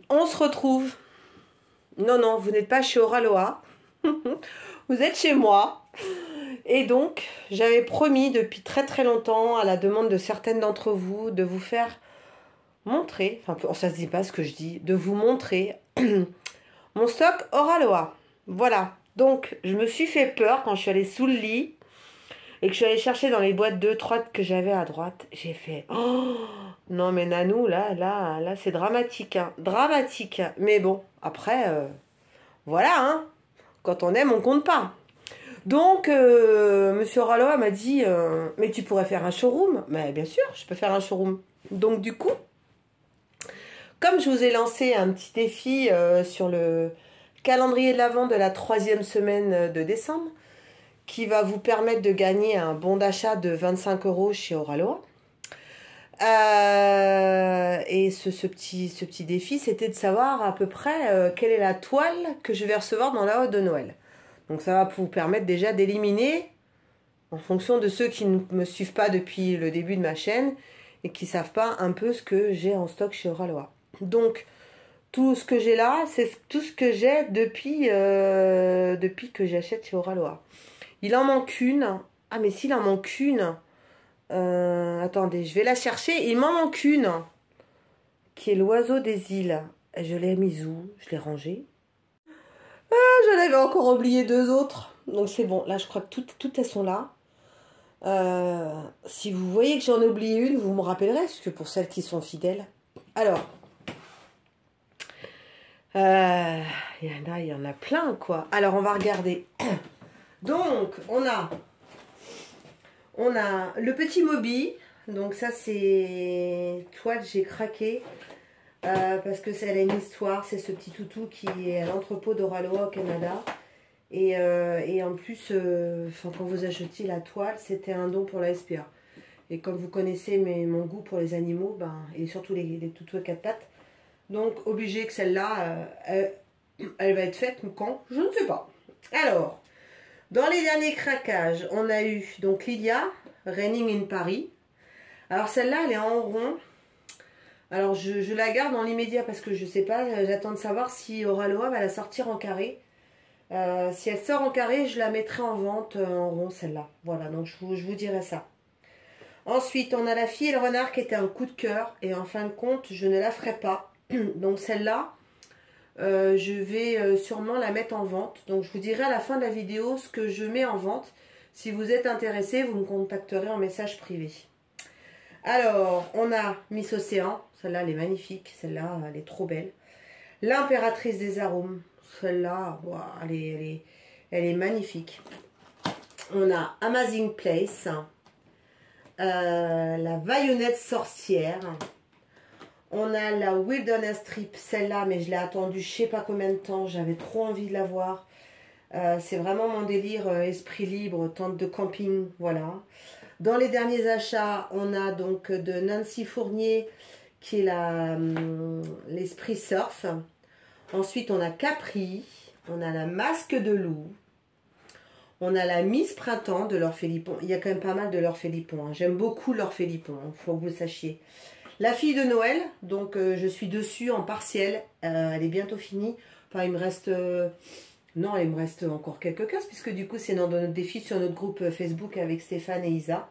On se retrouve. Non, non, vous n'êtes pas chez Oraloa. Vous êtes chez moi. Et donc, j'avais promis depuis très très longtemps, à la demande de certaines d'entre vous, de vous faire montrer, enfin ça se dit pas ce que je dis, de vous montrer mon stock Oraloa. Voilà. Donc, je me suis fait peur quand je suis allée sous le lit et que je suis allée chercher dans les boîtes 2-3 que j'avais à droite. J'ai fait, oh non mais Nanou, là, c'est dramatique, hein. Dramatique. Mais bon, après, voilà, hein. Quand on aime, on compte pas. Donc, Monsieur Oraloa m'a dit, mais tu pourrais faire un showroom. Mais bien sûr, je peux faire un showroom. Donc du coup, comme je vous ai lancé un petit défi sur le calendrier de l'Avent de la 3e semaine de décembre, qui va vous permettre de gagner un bon d'achat de 25 € chez Oraloa. Et ce petit défi, c'était de savoir à peu près quelle est la toile que je vais recevoir dans la haute de Noël. Donc ça va vous permettre déjà d'éliminer, en fonction de ceux qui ne me suivent pas depuis le début de ma chaîne et qui ne savent pas un peu ce que j'ai en stock chez Oraloa. Donc tout ce que j'ai là, c'est tout ce que j'ai depuis que j'achète chez Oraloa. Il en manque une. Ah mais s'il en manque une... attendez, je vais la chercher. Il m'en manque une qui est l'oiseau des îles. Je l'ai mise où? Je l'ai rangée. Ah, j'en avais encore oublié 2 autres. Donc c'est bon, là je crois que toutes elles sont là. Si vous voyez que j'en ai oublié une, vous me rappellerez, parce que pour celles qui sont fidèles. Alors, il y en a plein quoi. Alors on va regarder. Donc on a le petit Moby. Donc ça c'est toile, j'ai craqué parce que elle a une histoire. C'est ce petit toutou qui est à l'entrepôt d'Oraloa au Canada. Et en plus, quand vous achetiez la toile, c'était un don pour la SPA. Et comme vous connaissez mon goût pour les animaux, et surtout les toutous à 4 pattes, donc obligé que celle-là, elle va être faite quand? Je ne sais pas. Alors, dans les derniers craquages, on a eu donc Lilia, Raining in Paris. Alors celle-là, elle est en rond. Alors je la garde dans l'immédiat parce que je sais pas, j'attends de savoir si Oraloa va la sortir en carré. Si elle sort en carré, je la mettrai en vente en rond, celle-là. Voilà, donc je vous dirai ça. Ensuite, on a la fille et le renard qui était un coup de cœur. Et en fin de compte, je ne la ferai pas. Donc celle-là, je vais sûrement la mettre en vente. Donc je vous dirai à la fin de la vidéo ce que je mets en vente. Si vous êtes intéressé, vous me contacterez en message privé. Alors, on a Miss Océan. Celle-là, elle est magnifique. Celle-là, elle est trop belle. L'impératrice des arômes. Celle-là, wow, elle est magnifique. On a Amazing Place. La Vaillonnette sorcière. On a la Wilderness Trip. Celle-là, mais je l'ai attendue je sais pas combien de temps. J'avais trop envie de la voir. C'est vraiment mon délire esprit libre, tente de camping. Voilà. Dans les derniers achats, on a donc de Nancy Fournier qui est l'esprit surf. Ensuite, on a Capri, on a la Masque de loup, on a la Miss Printemps de l'Orphélipon. Il y a quand même pas mal de l'Orphélipon. Hein. J'aime beaucoup l'Orphélipon, il faut que vous le sachiez. La fille de Noël, donc je suis dessus en partiel. Elle est bientôt finie. Enfin, il me reste... non, il me reste encore quelques cases, puisque du coup, c'est dans notre défi sur notre groupe Facebook avec Stéphane et Isa.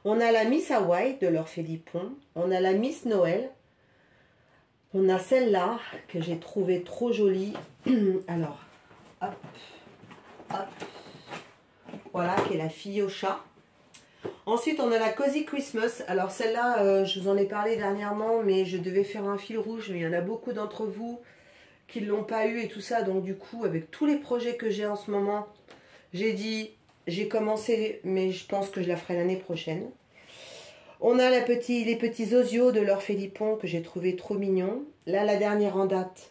On a la Miss Hawaii de l'Orphélipon. On a la Miss Noël. On a celle-là que j'ai trouvée trop jolie. Alors, hop, hop. Voilà, qui est la fille au chat. Ensuite, on a la Cozy Christmas. Alors celle-là, je vous en ai parlé dernièrement, mais je devais faire un fil rouge. Mais il y en a beaucoup d'entre vous qui ne l'ont pas eu et tout ça. Donc du coup, avec tous les projets que j'ai en ce moment, j'ai dit, j'ai commencé, mais je pense que je la ferai l'année prochaine. On a les petits osios de l'Orphélipon que j'ai trouvé trop mignons. Là, la dernière en date.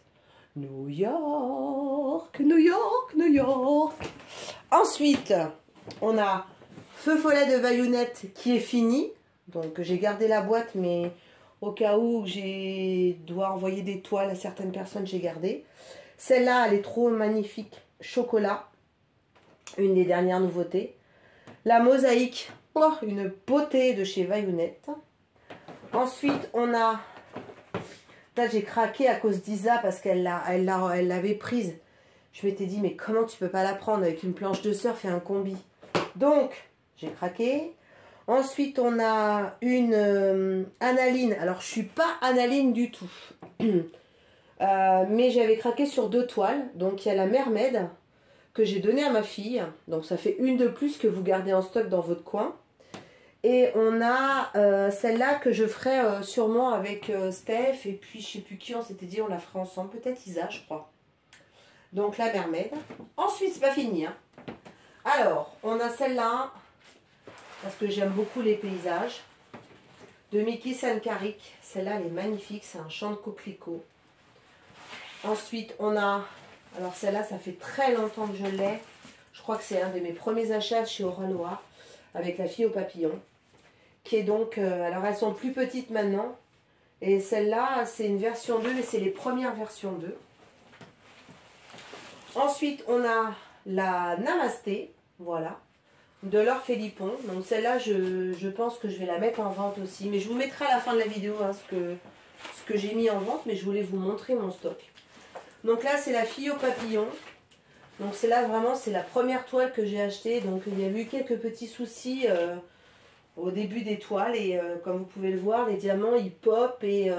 New York, New York, New York. Ensuite, on a Feu Follet de Vaillonnette qui est fini. Donc, j'ai gardé la boîte, mais au cas où je dois envoyer des toiles à certaines personnes, j'ai gardé. Celle-là, elle est trop magnifique. Chocolat. Une des dernières nouveautés. La mosaïque. Oh, une beauté de chez Vaillonnette. Ensuite, on a Là, j'ai craqué à cause d'Isa parce qu'elle l'avait prise. Je m'étais dit, mais comment tu peux pas la prendre avec une planche de surf et un combi? Donc, j'ai craqué. Ensuite, on a une analine. Alors, je suis pas analine du tout. Mais j'avais craqué sur 2 toiles. Donc, il y a la Mermaid que j'ai donnée à ma fille. Donc, ça fait une de plus que vous gardez en stock dans votre coin. Et on a celle-là que je ferai sûrement avec Steph. Et puis, je sais plus qui on s'était dit, on la ferait ensemble. Peut-être Isa, je crois. Donc, la Mermaid. Ensuite, c'est pas fini. Hein. Alors, on a celle-là. Parce que j'aime beaucoup les paysages. De Mickey Sankarik. Celle-là, elle est magnifique. C'est un champ de coquelicots. Ensuite, on a... Alors, celle-là, ça fait très longtemps que je l'ai. Je crois que c'est un de mes premiers achats chez Aura Noir. Avec la fille au papillon. Qui est donc... alors, elles sont plus petites maintenant. Et celle-là, c'est une version 2. Mais c'est les premières versions 2. Ensuite, on a la Namasté. Voilà. De Laure Philippon. Donc celle-là, je pense que je vais la mettre en vente aussi. Mais je vous mettrai à la fin de la vidéo hein, ce que j'ai mis en vente. Mais je voulais vous montrer mon stock. Donc là, c'est la fille au papillon. Donc celle-là, vraiment, c'est la première toile que j'ai achetée. Donc il y a eu quelques petits soucis au début des toiles. Et comme vous pouvez le voir, les diamants, ils pop et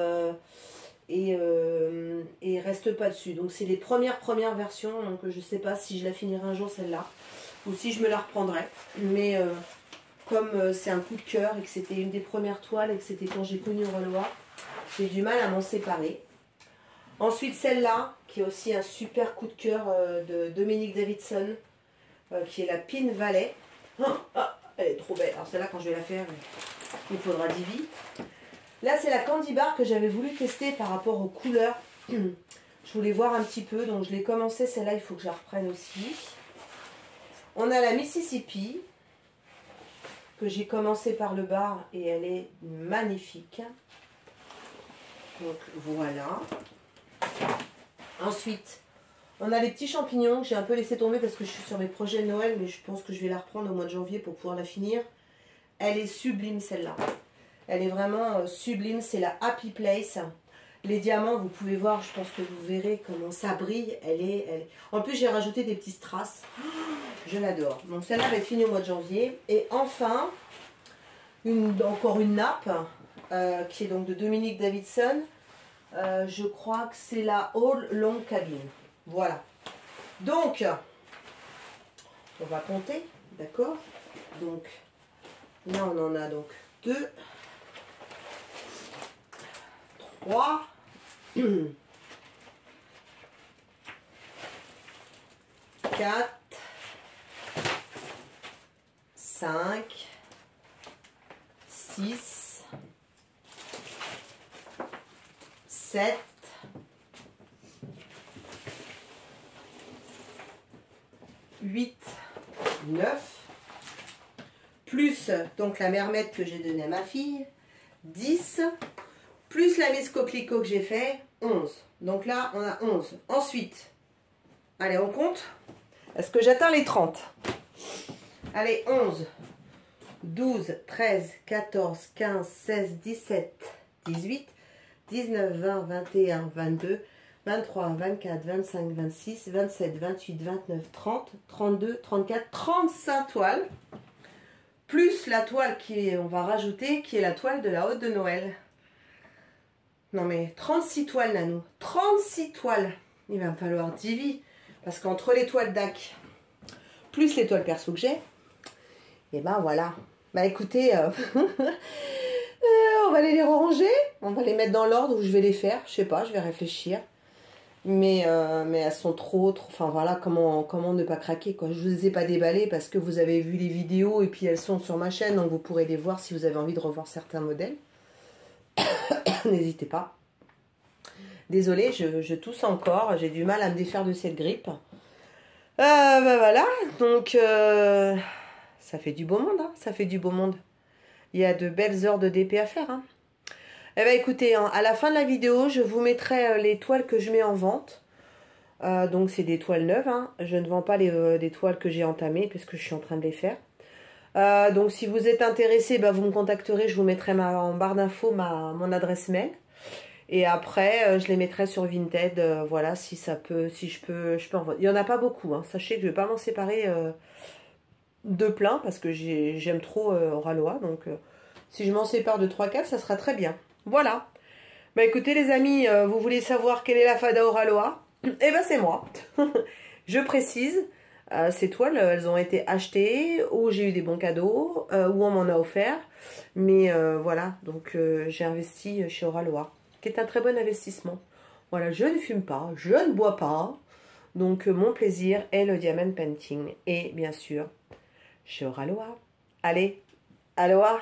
ils restent pas dessus. Donc c'est les premières versions. Donc je sais pas si je la finirai un jour celle-là. Ou si je me la reprendrai. Mais comme c'est un coup de cœur et que c'était une des premières toiles et que c'était quand j'ai connu Renoir, j'ai du mal à m'en séparer. Ensuite celle-là, qui est aussi un super coup de cœur de Dominique Davidson, qui est la Pin Valley. Elle est trop belle. Alors celle-là, quand je vais la faire, il me faudra 10 vies. Là, c'est la Candy Bar que j'avais voulu tester par rapport aux couleurs. Je voulais voir un petit peu, donc je l'ai commencé. Celle-là, il faut que je la reprenne aussi. On a la Mississippi, que j'ai commencé par le bar et elle est magnifique. Donc voilà. Ensuite, on a les petits champignons que j'ai un peu laissé tomber parce que je suis sur mes projets de Noël, mais je pense que je vais la reprendre au mois de janvier pour pouvoir la finir. Elle est sublime celle-là. Elle est vraiment sublime, c'est la Happy Place. Les diamants, vous pouvez voir, je pense que vous verrez comment ça brille. En plus, j'ai rajouté des petits strass. Je l'adore. Donc celle-là va être finie au mois de janvier. Et enfin, encore une nappe qui est donc de Dominique Davidson. Je crois que c'est la All Long Cabin. Voilà. Donc, on va compter, d'accord? Donc, là on en a donc 2, 3, 4, 5, 6, 7, 8, 9, plus donc la Mermaid que j'ai donnée à ma fille, 10, plus la Miss Coquelicot que j'ai fait, 11. Donc là, on a 11. Ensuite, allez, on compte. Est-ce que j'atteins les 30? Allez, 11, 12, 13, 14, 15, 16, 17, 18, 19, 20, 21, 22, 23, 24, 25, 26, 27, 28, 29, 30, 32, 34, 35 toiles. Plus la toile on va rajouter, qui est la toile de la Haute de Noël. Non mais 36 toiles, Nanou. 36 toiles. Il va me falloir 10 vies. Parce qu'entre les toiles DAC, plus les toiles perso que j'ai, et ben voilà. Bah écoutez, on va les ranger. On va les mettre dans l'ordre où je vais les faire. Je sais pas, je vais réfléchir. Mais elles sont trop... Enfin voilà, comment ne pas craquer quoi. Je ne vous les ai pas déballées parce que vous avez vu les vidéos et puis elles sont sur ma chaîne. Donc vous pourrez les voir si vous avez envie de revoir certains modèles. N'hésitez pas. Désolée, je tousse encore. J'ai du mal à me défaire de cette grippe. Bah voilà. Donc ça fait du beau monde. Hein, ça fait du beau monde. Il y a de belles heures de DP à faire. Hein. Eh bien écoutez, hein, à la fin de la vidéo, je vous mettrai les toiles que je mets en vente. Donc c'est des toiles neuves. Hein. Je ne vends pas des toiles que j'ai entamées puisque je suis en train de les faire. Donc si vous êtes intéressé, bah, vous me contacterez. Je vous mettrai en barre d'infos mon adresse mail. Et après, je les mettrai sur Vinted, voilà, si ça peut, si je peux en vendre. Il n'y en a pas beaucoup, hein. Sachez que je ne vais pas m'en séparer de plein, parce que j'aime trop Oralois, donc si je m'en sépare de 3-4, ça sera très bien. Voilà. Bah écoutez les amis, vous voulez savoir quelle est la fada Oralois? Eh ben c'est moi. Je précise, ces toiles, elles ont été achetées, ou j'ai eu des bons cadeaux, ou on m'en a offert. Mais voilà, donc j'ai investi chez Oralois, qui est un très bon investissement. Voilà, je ne fume pas, je ne bois pas. Donc mon plaisir est le diamond painting. Et bien sûr, chez Oralois. Allez, aloha!